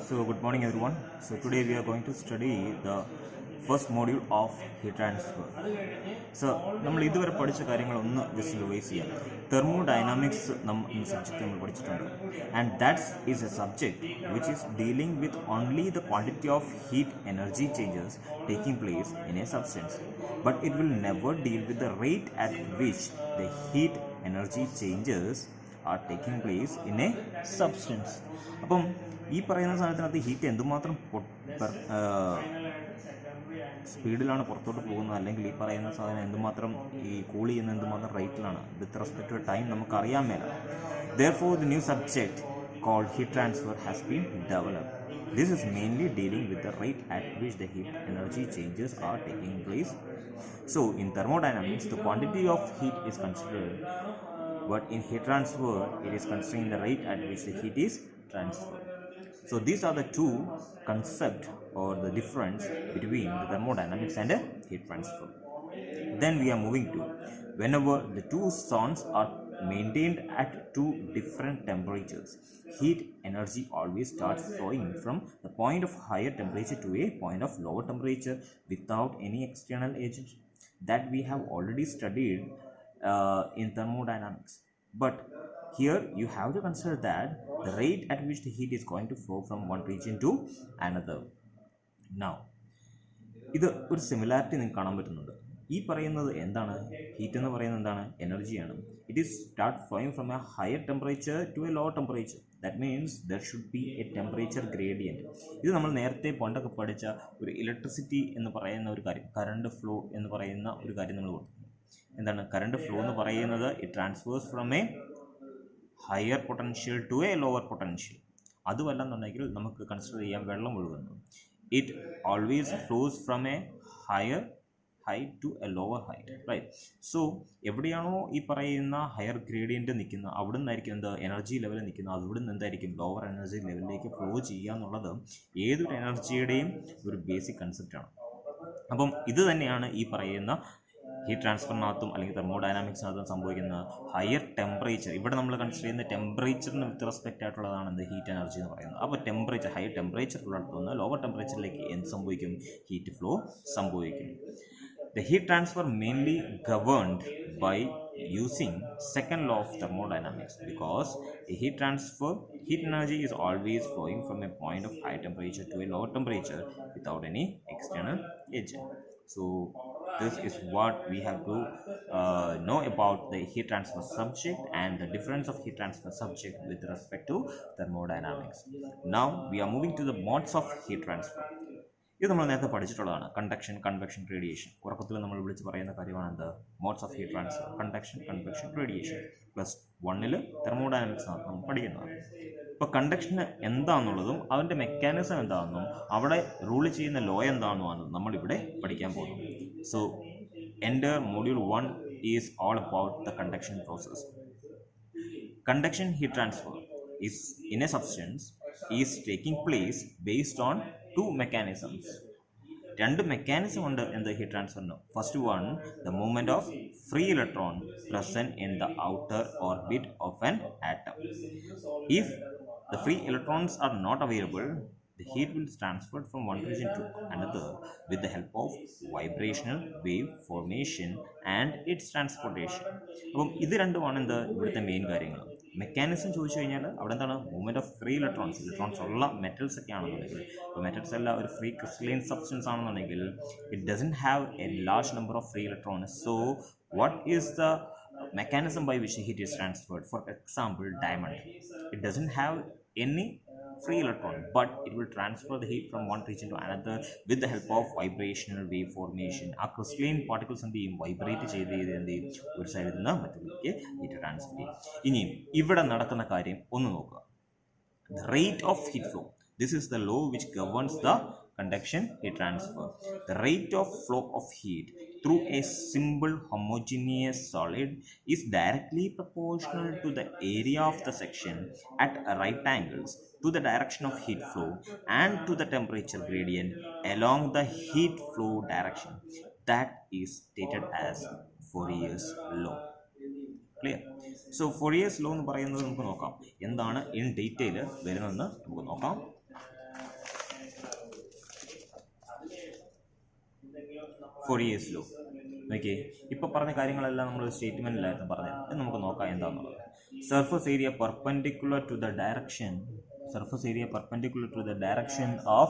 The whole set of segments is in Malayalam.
So good morning everyone. So today we are going to study the first module of heat transfer. So നമ്മൾ ഇതുവരെ പഠിച്ച കാര്യങ്ങളൊന്ന് ജസ്റ്റ് റിവൈസ് ചെയ്യാം. തെർമോഡൈനാമിക്സ് സബ്ജക്റ്റ് നമ്മൾ പഠിച്ചിട്ടുണ്ട്. And that is a subject which is dealing with only the quantity of heat energy changes taking place in a substance. But it will never deal with the rate at which the heat energy changes are taking place in a substance. അപ്പം ഈ പറയുന്ന സാധനത്തിനകത്ത് ഹീറ്റ് എന്തുമാത്രം സ്പീഡിലാണ് പുറത്തോട്ട് പോകുന്നത്, അല്ലെങ്കിൽ ഈ പറയുന്ന സാധനം എന്തുമാത്രം ഈ കൂൾ ചെയ്യുന്ന എന്തുമാത്രം റേറ്റിലാണ് വിത്ത് റെസ്പെക്ട് ടു ടൈം നമുക്കറിയാൻ മേല. Therefore the new subject called heat transfer has been developed. This is mainly dealing with the rate at which the heat energy changes are taking place. So in thermodynamics the quantity of heat is considered, but in heat transfer it is considering the rate at which the heat is transferred. So these are the two concepts or the difference between the thermodynamics and heat transfer. Then we are moving to, whenever the two zones are maintained at two different temperatures, heat energy always starts flowing from the point of higher temperature to a point of lower temperature without any external agent. That we have already studied in thermodynamics. But here you have to consider that the rate at which the heat is going to flow from one region to another. Now ഇത് ഒരു സിമിലാരിറ്റി നിങ്ങൾക്ക് കാണാൻ പറ്റുന്നുണ്ട്. ഈ പറയുന്നത് എന്താണ്? ഹീറ്റ് എന്ന് പറയുന്നത് എന്താണ്? എനർജിയാണ്. It is start flowing from a higher temperature to a lower temperature. That means there should be a temperature gradient. ഇത് നമ്മൾ നേരത്തെ പണ്ടൊക്കെ പഠിച്ച ഒരു ഇലക്ട്രിസിറ്റി എന്ന് പറയുന്ന ഒരു കാര്യം, കറണ്ട് ഫ്ലോ എന്ന് പറയുന്ന ഒരു കാര്യം നമ്മൾ കൊടുത്തു. എന്താണ് കറണ്ട് ഫ്ലോ എന്ന് പറയുന്നത്? It transfers from a higher potential to a lower potential. അതുമല്ലെന്നുണ്ടെങ്കിൽ നമുക്ക് കൺസിഡർ ചെയ്യാം വെള്ളം ഒഴുകുന്നത്. It always flows from a higher height to a lower height, right? So എവിടെയാണോ ഈ പറയുന്ന ഹയർ ഗ്രേഡിയൻ്റ് നിൽക്കുന്നത്, അവിടെ നിന്നായിരിക്കും എന്ത് എനർജി ലെവൽ നിൽക്കുന്നത്, അവിടെ നിന്ന് എന്തായിരിക്കും ലോവർ എനർജി ലെവലിലേക്ക് ഫ്ലോ ചെയ്യുക എന്നുള്ളത് ഏതൊരു എനർജിയുടെയും ഒരു ബേസിക് കൺസെപ്റ്റാണ്. അപ്പം ഇത് തന്നെയാണ് ഈ പറയുന്ന ഹീറ്റ് ട്രാൻസ്ഫറിനകത്തും അല്ലെങ്കിൽ തെർമോഡൈനാമിക്സിനകത്തും സംഭവിക്കുന്ന ഹയർ ടെമ്പറേച്ചർ. ഇവിടെ നമ്മൾ കൺസിഡർ ചെയ്യുന്ന ടെമ്പറേച്ചറിന് വിത്ത് റെസ്പെക്റ്റ് ആയിട്ടുള്ളതാണ് എന്ത് ഹീറ്റ് എനർജി എന്ന് പറയുന്നത്. അപ്പോൾ ടെമ്പറേച്ചർ ഹയർ ടെമ്പറേച്ചർ ഉള്ളിടത്തുനിന്ന് ലോവർ ടെമ്പറേച്ചറിലേക്ക് എന്ത് സംഭവിക്കും? ഹീറ്റ് ഫ്ലോ സംഭവിക്കും. The heat transfer mainly governed by using second law of thermodynamics, because a heat energy is always flowing from a point of high temperature to a lower temperature without any external agent. So this is what we have to know about the heat transfer subject and the difference of heat transfer subject with respect to thermodynamics. Now we are moving to the modes of heat transfer. ഇത് നമ്മൾ നേരത്തെ പഠിച്ചിട്ടുള്ളതാണ്. Conduction, convection, radiation. ഉറക്കത്തിൽ നമ്മൾ വിളിച്ച് പറയുന്ന കാര്യമാണ് എന്ത്? Modes of heat transfer, conduction, convection, radiation. Plus 1 thermodynamics നമ്മൾ പഠിക്കുന്നതാണ്. ഇപ്പോൾ കണ്ടക്ഷന് എന്താണെന്നുള്ളതും അതിൻ്റെ മെക്കാനിസം എന്താണെന്നും അവിടെ റൂൾ ചെയ്യുന്ന ലോ എന്താണെന്നും നമ്മളിവിടെ പഠിക്കാൻ പോകുന്നു. So enter module 1 is all about the conduction process. Conduction heat transfer is in a substance is taking place based on two mechanisms. രണ്ട് മെക്കാനിസം ഉണ്ട് എന്ത് ഹീറ്റ് ട്രാൻസ്ഫറിന്. First one, the movement of free electron present in the outer orbit of an atom. If the free electrons are not available, the heat will be transferred from one region to another with the help of vibrational wave formation and its transportation. അപ്പം ഇത് രണ്ടുമാണ് എന്ത് ഇവിടുത്തെ മെയിൻ കാര്യങ്ങൾ. മെക്കാനിസം ചോദിച്ചു കഴിഞ്ഞാൽ അവിടെ എന്താണ്? മൂവ്മെൻറ്റ് ഓഫ് ഫ്രീ ഇലക്ട്രോൺസ് ഉള്ള മെറ്റൽസ് ഒക്കെ ആണെന്നുണ്ടെങ്കിൽ, ഇപ്പോൾ മെറ്റൽസ് എല്ലാം ഒരു ഫ്രീ ക്രിസ്റ്റലൈൻ സബ്സ്റ്റൻസ് ആണെന്നുണ്ടെങ്കിൽ it doesn't have A large number of free electrons. So what is the mechanism by which heat is transferred? For example, diamond, it doesn't have any free electron, but it will transfer the heat from one region to another with the help of vibrational wave formation. ആ ക്രിസ്റ്റലൈൻ പാർട്ടിക്കിൾസ് എന്ത് ചെയ്യും? വൈബ്രേറ്റ് ചെയ്ത് എന്ത് ചെയ്യും? ഒരു സൈഡിൽ നിന്ന് മറ്റൊന്നിലേക്ക് ഹീറ്റ് ട്രാൻസ്ഫർ ചെയ്യും. ഇനിയും ഇവിടെ നടക്കുന്ന കാര്യം ഒന്ന് നോക്കുക. The rate of heat flow. This is the law which governs the conduction heat transfer. The rate of flow of heat through a simple homogeneous solid is directly proportional to the area of the section at right angles to the direction of heat flow and to the temperature gradient along the heat flow direction. That is stated as Fourier's law. Clear? So Fourier's law എന്ന് പറയുന്നത് നമുക്ക് നോക്കാം എന്താണ് ഇൻ ഡീറ്റെയിൽ വരുന്നതെന്ന് നമുക്ക് നോക്കാം. ഫോറിയേഴ്സ് ലോ. ഓക്കെ, ഇപ്പോൾ പറഞ്ഞ കാര്യങ്ങളെല്ലാം നമ്മൾ സ്റ്റേറ്റ്മെൻറ്റിലായിരുന്നു പറഞ്ഞത്. ഇത് നമുക്ക് നോക്കാം എന്താണെന്നുള്ളത്. Surface area perpendicular to the direction of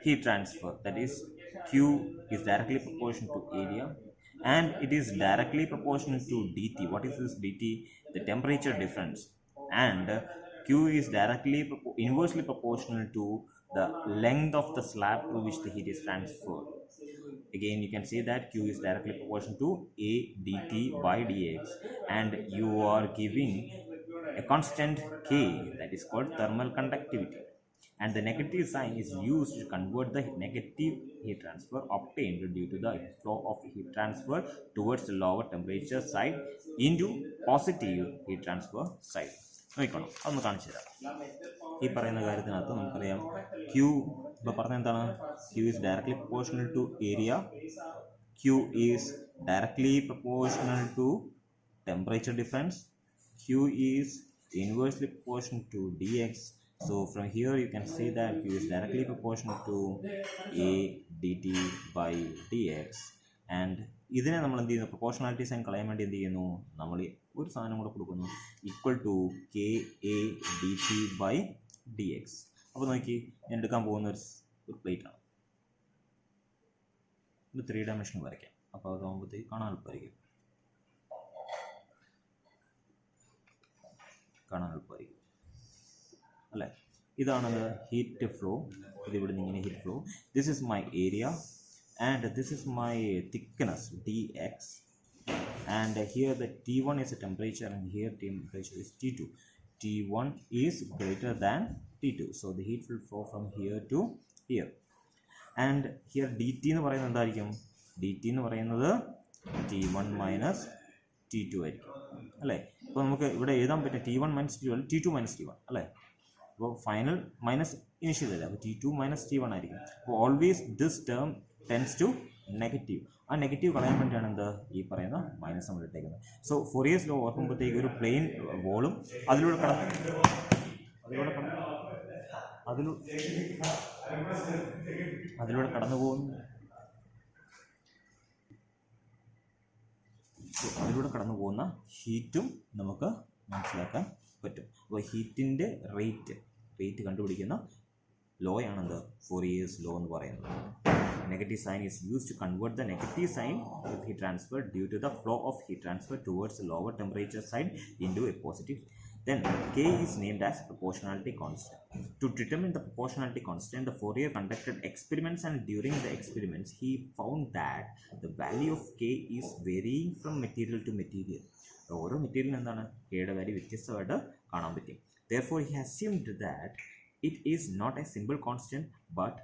heat transfer, that is Q is directly proportional to area and it is directly proportional to dt. What is this dt? The temperature difference. And Q is inversely proportional to the length of the slab through which the heat is transferred. Again, you can say that Q is directly proportional to A dt by dx, and you are giving a constant K, that is called thermal conductivity, and the negative sign is used to convert the negative heat transfer obtained due to the flow of heat transfer towards the lower temperature side into positive heat transfer side. നോക്കണം, അതൊന്ന് കാണിച്ചു തരാം. ഈ പറയുന്ന കാര്യത്തിനകത്ത് നമുക്കറിയാം Q ഇപ്പോൾ പറഞ്ഞ എന്താണ്? Q is directly proportional to area, Q is directly proportional to temperature difference, Q is inversely proportional to dx. So from here you can see that Q is directly proportional to A dt by dx, and ഇതിനെ നമ്മൾ എന്ത് ചെയ്യുന്നു? പ്രൊപ്പോർഷണാലിറ്റി സൈൻ കളയാൻ വേണ്ടി എന്ത് ചെയ്യുന്നു? നമ്മൾ ഒരു സാധനം കൂടെ കൊടുക്കുന്നു, equal to K A D T by D X. അപ്പോൾ നോക്കി, ഞാൻ എടുക്കാൻ പോകുന്ന ഒരു പ്ലേറ്റാണ്. ഇത് 3 ഡയമെൻഷൻ വരയ്ക്കാം. അപ്പോൾ അതാകുമ്പോഴത്തേക്ക് കാണാൻ എളുപ്പമായിരിക്കും. അല്ലേ? ഇതാണ് ഹീറ്റ് ഫ്ലോ. ഇതിവിടെ നിന്ന് ഇങ്ങനെ heat flow. This is my area and this is my thickness dx, and here the T1 is a temperature and here temperature is T2. T1 is greater than T2, so the heat will flow from here to here. And here dt എന്ന് പറയുന്നത് എന്തായിരിക്കും? dt എന്ന് പറയുന്നത് T1 മൈനസ് T2 ആയിരിക്കും, അല്ലേ? അപ്പോൾ നമുക്ക് ഇവിടെ എഴുതാൻ പറ്റും T1 minus T2 T2 minus T1, അല്ലേ? അപ്പോൾ ഫൈനൽ മൈനസ് ഇനിഷ്യൽ അല്ലേ, അപ്പോൾ T2 മൈനസ് T1 ആയിരിക്കും. അപ്പോൾ always this term tends to negative. ആ നെഗറ്റീവ് കളയാൻ വേണ്ടിയാണ് എന്ത് ഈ പറയുന്ന മൈനസ് നമ്മൾ ഇട്ടേക്കുന്നത്. സോ ഫോറിയേഴ്സ് ലോ ഓർക്കുമ്പോഴത്തേക്ക് ഒരു പ്ലെയിൻ വോളും അതിലൂടെ കടന്നു പോകുന്ന ഹീറ്റും നമുക്ക് മനസ്സിലാക്കാൻ പറ്റും. അപ്പോൾ ഹീറ്റിൻ്റെ റേറ്റ് കണ്ടുപിടിക്കുന്ന ലോയാണെന്ത്? ഫോറിയേഴ്സ് ലോ എന്ന് പറയുന്നത്. Negative sign is used to convert the negative sign of heat transfer due to the flow of heat transfer towards the lower temperature side into a positive. Then K is named as proportionality constant. To determine the proportionality constant, the Fourier conducted experiments, and during the experiments he found that the value of K is varying from material to material. ഓരോ മെറ്റീരിയൽ എന്താണ് കെയുടെ വാല്യൂ വ്യത്യസ്തമായിട്ട് കാണാൻ പറ്റും. Therefore he assumed that it is not a simple constant but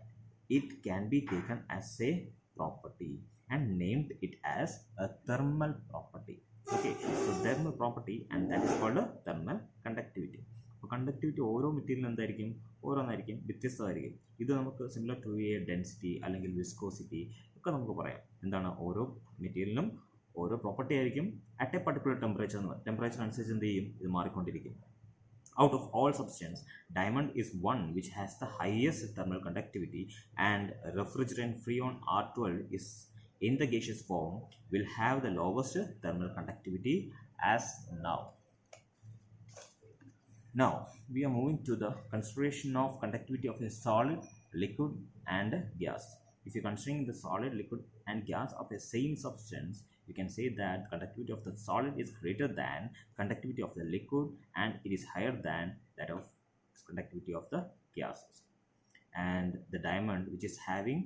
it can be taken as a property and named it as a thermal property. Okay, so thermal property, and that is called a thermal conductivity. അപ്പോൾ കണ്ടക്ടിവിറ്റി ഓരോ മെറ്റീരിയൽ എന്തായിരിക്കും? ഓരോന്നായിരിക്കും, വ്യത്യസ്തമായിരിക്കും. ഇത് നമുക്ക് സിമിലർ ടു എ ഡെൻസിറ്റി അല്ലെങ്കിൽ വിസ്കോസിറ്റി ഒക്കെ നമുക്ക് പറയാം. എന്താണ്? ഓരോ മെറ്റീരിയലിനും ഓരോ പ്രോപ്പർട്ടി ആയിരിക്കും അറ്റ് എ പർട്ടിക്കുലർ ടെമ്പറേച്ചർ അനുസരിച്ച് എന്ത് ചെയ്യും? ഇത് മാറിക്കൊണ്ടിരിക്കും. Out of all substance, diamond is one which has the highest thermal conductivity, and refrigerant Freon R12 is in the gaseous form will have the lowest thermal conductivity as now. Now we are moving to the consideration of conductivity of a solid, liquid and gas. If you are considering the solid, liquid and gas of a same substance, you can say that conductivity of the solid is greater than conductivity of the liquid, and it is higher than that of conductivity of the gases. And the diamond, which is having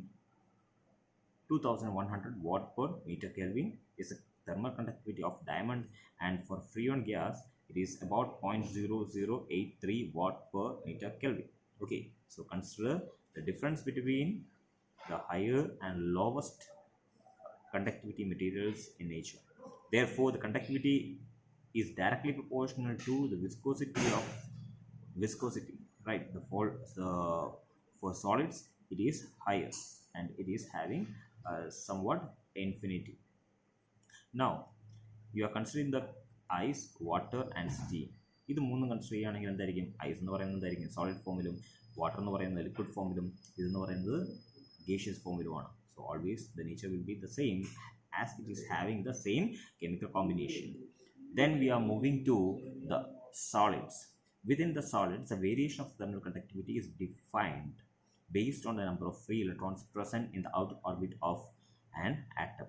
2100 watt per meter Kelvin, is a thermal conductivity of diamond, and for freon gas it is about 0.0083 watt per meter Kelvin. Okay, so consider the difference between the higher and lowest conductivity materials in nature. Therefore the conductivity is directly proportional to the viscosity, right? For solids it is higher and it is having somewhat infinity. Now you are considering the ice, water and steam. ഇത് മൂന്നും കൺസിഡർ ചെയ്യുകയാണെങ്കിൽ എന്തായിരിക്കും? ഐസ് എന്ന് പറയുന്നത് എന്തായിരിക്കും? സോളിഡ് ഫോമിലും, വാട്ടർ എന്ന് പറയുന്നത് ലിക്വിഡ് ഫോമിലും, ഇതെന്ന് പറയുന്നത് gaseous ഫോമിലുമാണ്. So always the nature will be the same as it is having the same chemical combination. Then we are moving to the solids. Within the solids, the variation of thermal conductivity is defined based on the number of free electrons present in the outer orbit of an atom.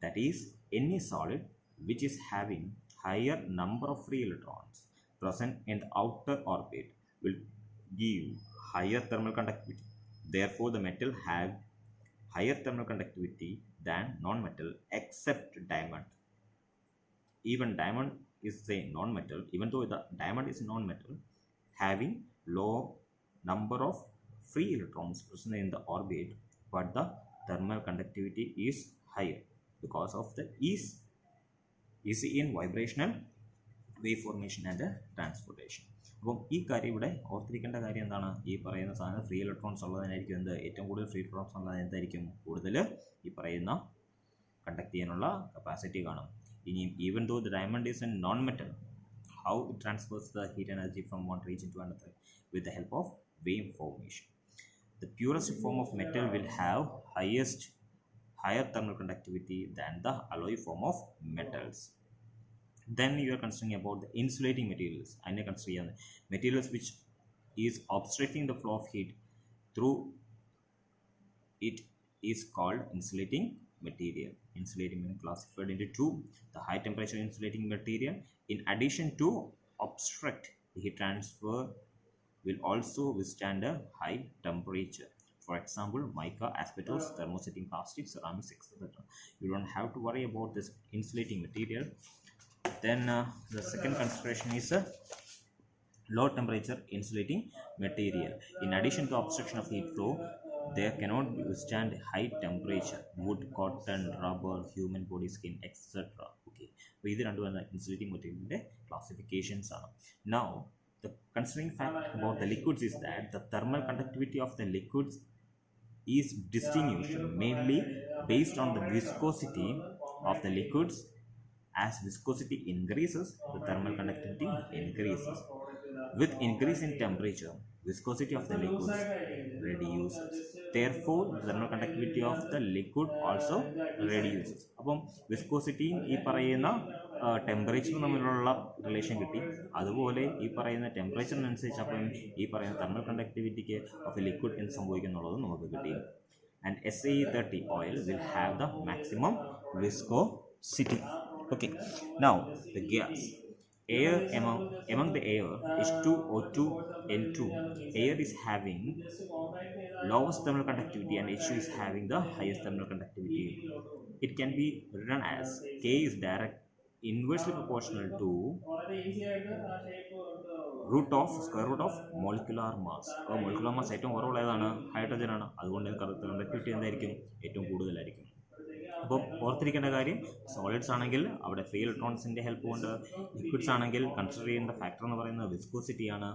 That is, any solid which is having higher number of free electrons present in the outer orbit will give higher thermal conductivity. Therefore, the metal have higher thermal conductivity than non-metal except diamond. Even diamond is a non-metal, even though the diamond is non-metal, having low number of free electrons present in the orbit, but the thermal conductivity is higher because of the ease in vibrational wave formation and transportation. അപ്പം ഈ കാര്യം ഇവിടെ ഓർത്തിരിക്കേണ്ട കാര്യം എന്താണ്? ഈ പറയുന്ന സാധനം ഫ്രീ ഇലക്ട്രോൺസ് ഉള്ളതിനായിരിക്കും എന്ത് ഏറ്റവും കൂടുതൽ ഫ്രീ ഇലക്ട്രോൺസ് ഉള്ളത് എന്തായിരിക്കും കൂടുതൽ ഈ പറയുന്ന കണ്ടക്ട് ചെയ്യാനുള്ള കപ്പാസിറ്റി കാണും. ഇനിയും even though the diamond is a non metal, how it transfers the heat energy from one region to another with the help of wave formation. The purest form of metal will have higher thermal conductivity than the alloy form of metals. Then you are considering about the insulating materials. I am considering materials which is obstructing the flow of heat through it is called insulating material. Insulating material classified into two: the high temperature insulating material, in addition to obstruct the heat transfer, will also withstand a high temperature. For example, mica, asbestos, thermosetting plastics, ceramics, etc. You don't have to worry about this insulating material. Then the second consideration is low temperature insulating material. In addition to obstruction of heat flow, there cannot withstand high temperature. Wood, cotton, rubber, human body skin, etc. Okay, so these are the insulating material classifications. Now, the considering fact about the liquids is that the thermal conductivity of the liquids is distinguished mainly based on the viscosity of the liquids. As viscosity increases, the thermal conductivity increases. With increase in temperature, viscosity of the liquids reduces. Therefore, the thermal conductivity of the liquid also reduces. അപ്പം വിസ്കോസിറ്റിയും ഈ പറയുന്ന ടെമ്പറേച്ചറും തമ്മിലുള്ള റിലേഷൻ കിട്ടി. അതുപോലെ ഈ പറയുന്ന ടെമ്പറേച്ചറിനനുസരിച്ച് അപ്പം ഈ പറയുന്ന തെർമൽ കണ്ടക്ടിവിറ്റിക്ക് ഓഫ് എ ലിക്വിഡ് എന്ത് സംഭവിക്കുന്നുള്ളത് നമുക്ക് കിട്ടി. And SAE30 oil will have the maximum viscosity. Okay, now the gas. Air among the air is H2O2 N2. Air is having lowest thermal conductivity and H2 is having the highest thermal conductivity. It can be written as K is inversely proportional to square root of molecular mass. അപ്പോൾ molecular mass ഏറ്റവും കുറവുള്ള ഏതാണ്? ഹൈഡ്രജൻ ആണ്. അതുകൊണ്ട് കണ്ടക്ടിവിറ്റി എന്തായിരിക്കും? ഏറ്റവും കൂടുതലായിരിക്കും. അപ്പോൾ ഓർത്തിരിക്കേണ്ട കാര്യം, സോളിഡ്സ് ആണെങ്കിൽ അവിടെ ഫ്രീ ഇലക്ട്രോൺസിൻ്റെ ഹെൽപ്പ് കൊണ്ട്, ലിക്വിഡ്സ് ആണെങ്കിൽ കൺസിഡർ ചെയ്യേണ്ട ഫാക്ടർ എന്ന് പറയുന്നത് വിസ്കോസിറ്റിയാണ്,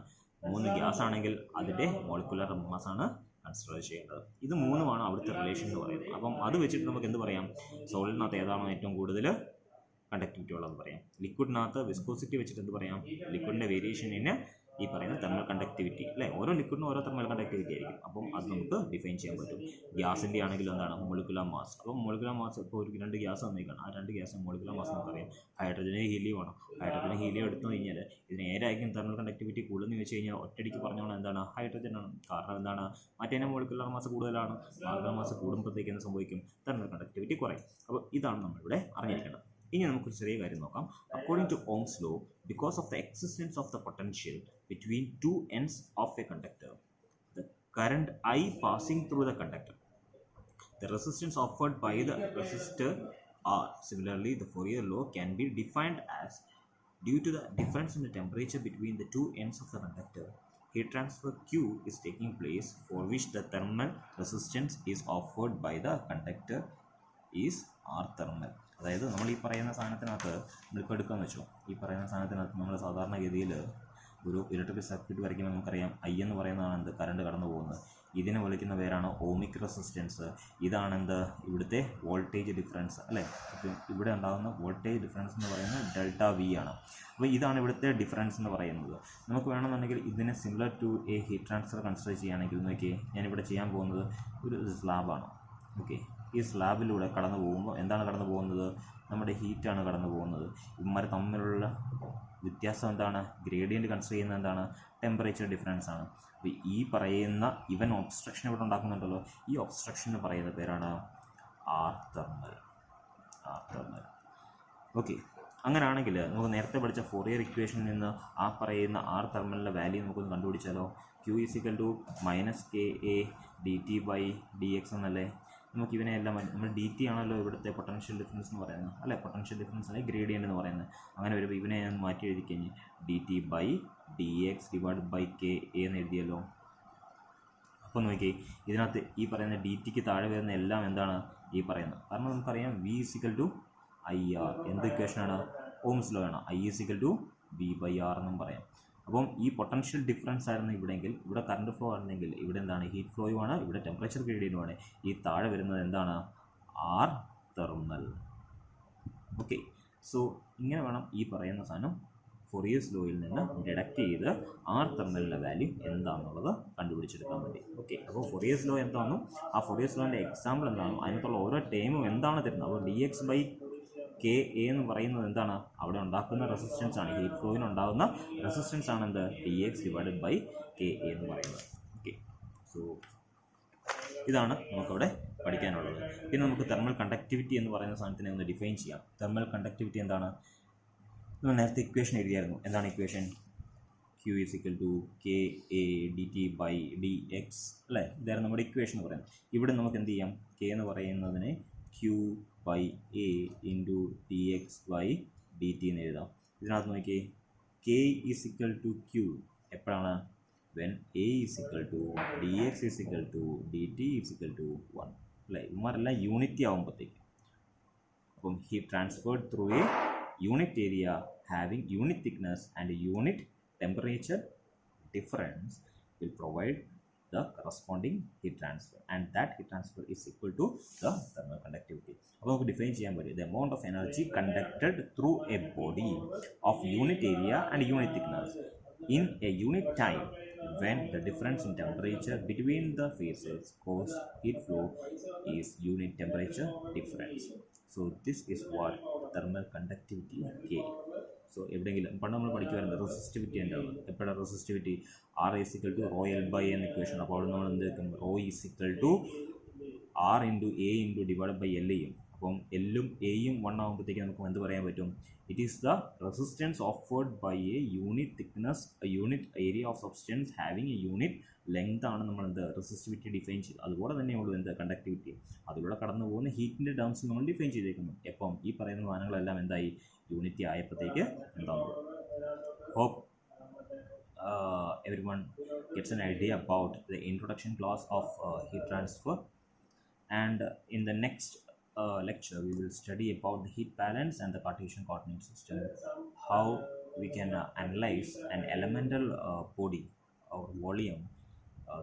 3 ഗ്യാസ് ആണെങ്കിൽ അതിൻ്റെ മോളിക്കുലർ മാസാണ് കൺസിഡർ ചെയ്യേണ്ടത്. ഇത് മൂന്നുമാണ് അവിടുത്തെ റിലേഷൻ എന്ന് പറയുന്നത്. അപ്പം അത് വെച്ചിട്ട് നമുക്ക് എന്ത് പറയാം? സോളിഡിനകത്ത് ഏതാണോ ഏറ്റവും കൂടുതൽ കണ്ടക്ടിവിറ്റി ഉള്ളതെന്ന് പറയാം. ലിക്വിഡിനകത്ത് വിസ്കോസിറ്റി വെച്ചിട്ട് എന്ത് പറയാം? ലിക്വിഡിൻ്റെ വേരിയേഷനിന് ഈ പറയുന്ന തെർമൽ കണ്ടക്ടിവിറ്റി അല്ലേ, ഓരോ ലിക്വിഡിനും ഓരോ തെർമൽ കണ്ടക്ടിവിറ്റി ആയിരിക്കും. അപ്പം അത് നമുക്ക് ഡിഫൈൻ ചെയ്യാൻ പറ്റും. ഗ്യാസിൻ്റെ ആണെങ്കിലും എന്താണ്? Molecular mass. അപ്പം മോളിക്കുലർ മാസ് ഇപ്പോൾ ഒരു 2 ഗ്യാസ് തന്നിരിക്കണം. ആ 2 ഗ്യാസ് മോളിക്കുലർ മാസ് എന്ന് പറയാം. ഹൈഡ്രജന് ഹീലിയം ആണ്. ഹൈഡ്രജന് ഹീലിയം എടുത്തു കഴിഞ്ഞാൽ ഇതിന് ഏതായിരിക്കും തെർമൽ കണ്ടക്ടിവിറ്റി കൂടുതലെന്ന് വെച്ച് കഴിഞ്ഞാൽ ഒറ്റയടിക്ക് പറഞ്ഞോളാം എന്താണ്? ഹൈഡ്രജൻ ആണ്. കാരണം എന്താണ്? മറ്റേ മോളിക്കുലർ മാസ് കൂടുതലാണ്. മോളിക്കുലർ മാസ് കൂടുമ്പോഴത്തേക്ക് എന്ത് സംഭവിക്കും? തെർമൽ കണ്ടക്ടിവിറ്റി കുറയും. അപ്പോൾ ഇതാണ് നമ്മളിവിടെ അറിഞ്ഞിരിക്കേണ്ടത്. ഇനി നമുക്കൊരു ചെറിയ കാര്യം നോക്കാം. According to Ohm's law, because of the existence of the potential between two ends of a conductor, the current I passing through the conductor, the resistance offered by the resistor R. Similarly, the Fourier law can be defined as due to the difference in the temperature between the two ends of the conductor, heat transfer Q is taking place, for which the thermal resistance is offered by the conductor is R thermal. അതായത് നമ്മൾ ഈ പറയുന്ന സാധനത്തിനകത്ത് നമ്മളിപ്പോൾ എടുക്കാമെന്ന് വെച്ചോ, ഈ പറയുന്ന സാധനത്തിനകത്ത് നമ്മൾ സാധാരണഗതിയിൽ ഒരു ഇലക്ട്രിക്കൽ സർക്യൂട്ട് വരയ്ക്കുമ്പോൾ നമുക്കറിയാം I എന്ന് പറയുന്നതാണ് എന്ത്? കറണ്ട് കടന്നു പോകുന്നത്. ഇതിനെ വിളിക്കുന്ന പേരാണ് ഓമിക് റെസിസ്റ്റൻസ്. ഇതാണെന്ത്? ഇവിടുത്തെ വോൾട്ടേജ് ഡിഫറൻസ് അല്ലേ. ഇവിടെ ഉണ്ടാകുന്ന വോൾട്ടേജ് ഡിഫറൻസ് എന്ന് പറയുന്നത് ഡെൽറ്റ V ആണ്. അപ്പോൾ ഇതാണ് ഇവിടുത്തെ ഡിഫറൻസ് എന്ന് പറയുന്നത്. നമുക്ക് വേണമെന്നുണ്ടെങ്കിൽ ഇതിനെ similar to a heat transfer consider ചെയ്യുകയാണെങ്കിൽ നോക്കിയേ, ഞാനിവിടെ ചെയ്യാൻ പോകുന്നത് ഒരു സ്ലാബാണ്. ഓക്കെ, ഈ സ്ലാബിലൂടെ കടന്നു പോകുമ്പോൾ എന്താണ് കടന്നു പോകുന്നത്? നമ്മുടെ ഹീറ്റാണ് കടന്നു പോകുന്നത്. ഇവന്മാർ തമ്മിലുള്ള വ്യത്യാസം എന്താണ്? ഗ്രേഡിയൻറ്റ് കൺസിഡർ ചെയ്യുന്നത് എന്താണ്? ടെമ്പറേച്ചർ ഡിഫറൻസ് ആണ്. അപ്പോൾ ഈ പറയുന്ന ഇവൻ ഒബ്സ്ട്രക്ഷൻ ഇവിടെ ഉണ്ടാക്കുന്നുണ്ടല്ലോ, ഈ ഒബ്സ്ട്രക്ഷന് പറയുന്ന പേരാണ് ആർ തെർമൽ. ഓക്കെ, അങ്ങനെയാണെങ്കിൽ നമുക്ക് നേരത്തെ പഠിച്ച ഫോറിയർ ഇക്വേഷനിൽ നിന്ന് ആ പറയുന്ന ആർ തെർമലിൻ്റെ വാല്യൂ നമുക്കൊന്ന് കണ്ടുപിടിച്ചാലോ? Q - KA dt/dx എന്നല്ലേ? നമുക്ക് ഇവനെ എല്ലാം നമ്മൾ ഡി ടി ആണല്ലോ ഇവിടുത്തെ പൊട്ടൻഷ്യൽ ഡിഫറൻസ് എന്ന് പറയുന്നത്, അല്ലേ? പൊട്ടൻഷ്യൽ ഡിഫറൻസ് അല്ലെങ്കിൽ ഗ്രേഡിയൻ്റ് എന്ന് പറയുന്നത്. അങ്ങനെ വരുമ്പോൾ ഇവനെ ഞാൻ മാറ്റി എഴുതി കഴിഞ്ഞ് dt/dx/KA എന്ന് എഴുതിയല്ലോ. അപ്പോൾ നോക്കി, ഇതിനകത്ത് ഈ പറയുന്ന ഡി ടിക്ക് താഴെ വരുന്ന എല്ലാം എന്താണ് ഈ പറയുന്നത്? കാരണം നമുക്കറിയാം V = IR. എന്ത് ഇക്വേഷനാണ്? ഓംസ് ലോ ആണ്. I = V/R എന്നും പറയാം. അപ്പം ഈ പൊട്ടൻഷ്യൽ ഡിഫറൻസ് ആയിരുന്നു ഇവിടെയെങ്കിൽ, ഇവിടെ കറണ്ട് ഫ്ലോ ആയിരുന്നെങ്കിൽ ഇവിടെ എന്താണ്? ഹീറ്റ് ഫ്ലോയുമാണ്, ഇവിടെ ടെമ്പറേച്ചർ ഗ്രേഡിയൻ്റുമാണ്. ഈ താഴെ വരുന്നത് എന്താണ്? R thermal. ഓക്കെ, സോ ഇങ്ങനെ വേണം ഈ പറയുന്ന സാധനം ഫോറിയേഴ്സ് ലോയിൽ നിന്ന് ഡിഡക്റ്റ് ചെയ്ത് ആർ തെർമലിൻ്റെ വാല്യൂ എന്താണെന്നുള്ളത് കണ്ടുപിടിച്ചെടുക്കാൻ വേണ്ടി. ഓക്കെ, അപ്പോൾ ഫോറിയേഴ്സ് ലോ എന്താണെന്നും ആ ഫോറിയേഴ്സ് ലോൻ്റെ എക്സാമ്പിൾ എന്താണെന്നും അതിനകത്തുള്ള ഓരോ ടേമും എന്താണ് തരുന്നത്. അപ്പോൾ dx/KA എന്ന് പറയുന്നത് എന്താണ്? അവിടെ ഉണ്ടാക്കുന്ന റെസിസ്റ്റൻസ് ആണ്, ഹീറ്റ് ഫ്ലോയിന് ഉണ്ടാകുന്ന റെസിസ്റ്റൻസ് ആണ് എന്ത്? dx/KA എന്ന് പറയുന്നത്. ഓക്കെ, സോ ഇതാണ് നമുക്കവിടെ പഠിക്കാനുള്ളത്. പിന്നെ നമുക്ക് തെർമൽ കണ്ടക്ടിവിറ്റി എന്ന് പറയുന്ന സാധനത്തിനെ ഒന്ന് ഡിഫൈൻ ചെയ്യാം. തെർമൽ കണ്ടക്ടിവിറ്റി എന്താണ്? നമ്മൾ നേരത്തെ ഇക്വേഷൻ എഴുതിയായിരുന്നു. എന്താണ് ഇക്വേഷൻ? Q = KA dt/dx, അല്ലേ? ഇതായിരുന്നു നമ്മുടെ ഇക്വേഷൻ എന്ന് പറയുന്നത്. ഇവിടെ നമുക്ക് എന്ത് ചെയ്യാം? K എന്ന് പറയുന്നതിനെ Q/A × dx/dt എന്ന് എഴുതാം. ഇതിനകത്ത് നോക്കിയേ, K = Q എപ്പോഴാണ്? when A = dx dt 1, അല്ലേ? ഇവന്മാരെല്ലാം യൂണിറ്റി ആകുമ്പോഴത്തേക്ക്. അപ്പം heat transferred through A unit area having unit thickness and unit temperature difference will provide the corresponding heat transfer, and that heat transfer is equal to the thermal conductivity. അപ്പോൾ നമുക്ക് ഡിഫൈൻ ചെയ്യാൻ പറ്റും the amount of energy conducted through a body of unit area and unit thickness in a unit time when the difference in temperature between the phases cause heat flow is unit temperature difference. So this is what thermal conductivity K. So എവിടെയെങ്കിലും പണ്ട് നമ്മൾ പഠിക്കുമായിരുന്നു റെസിസ്റ്റിവിറ്റി എന്താണ്? എപ്പോഴാണ് റെസിസ്റ്റിവിറ്റി? R = ρL/A എന്ന ഇക്വേഷൻ. അപ്പോൾ അവിടെ നമ്മൾ എന്ത് വെക്കും? ρ = R × A / L. അപ്പം എല്ലും എയും 1 ആകുമ്പോഴത്തേക്ക് നമുക്ക് എന്ത് പറയാൻ പറ്റും? It is the resistance offered by a unit thickness, unit area of substance having a unit length ആണ് നമ്മൾ എന്ത് റെസിസ്റ്റിവിറ്റി ഡിഫൈൻ ചെയ്ത്. അതുപോലെ തന്നെയുള്ളൂ എന്ത് കണ്ടക്ടിവിറ്റി. അതിലൂടെ കടന്നു പോകുന്ന ഹീറ്റിൻ്റെ ടേംസ് നമ്മൾ ഡിഫൈൻ ചെയ്തേക്കുന്നു. എപ്പം ഈ പറയുന്ന സാധനങ്ങളെല്ലാം എന്തായി? യൂണിറ്റി ആയപ്പോഴത്തേക്ക് എന്താകും? Hope everyone gets an idea about the introduction class of heat transfer, and in the next lecture we will study about the heat balance and the Cartesian coordinate system, how we can analyze an elemental body or volume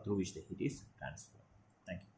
through which the heat is transferred. Thank you.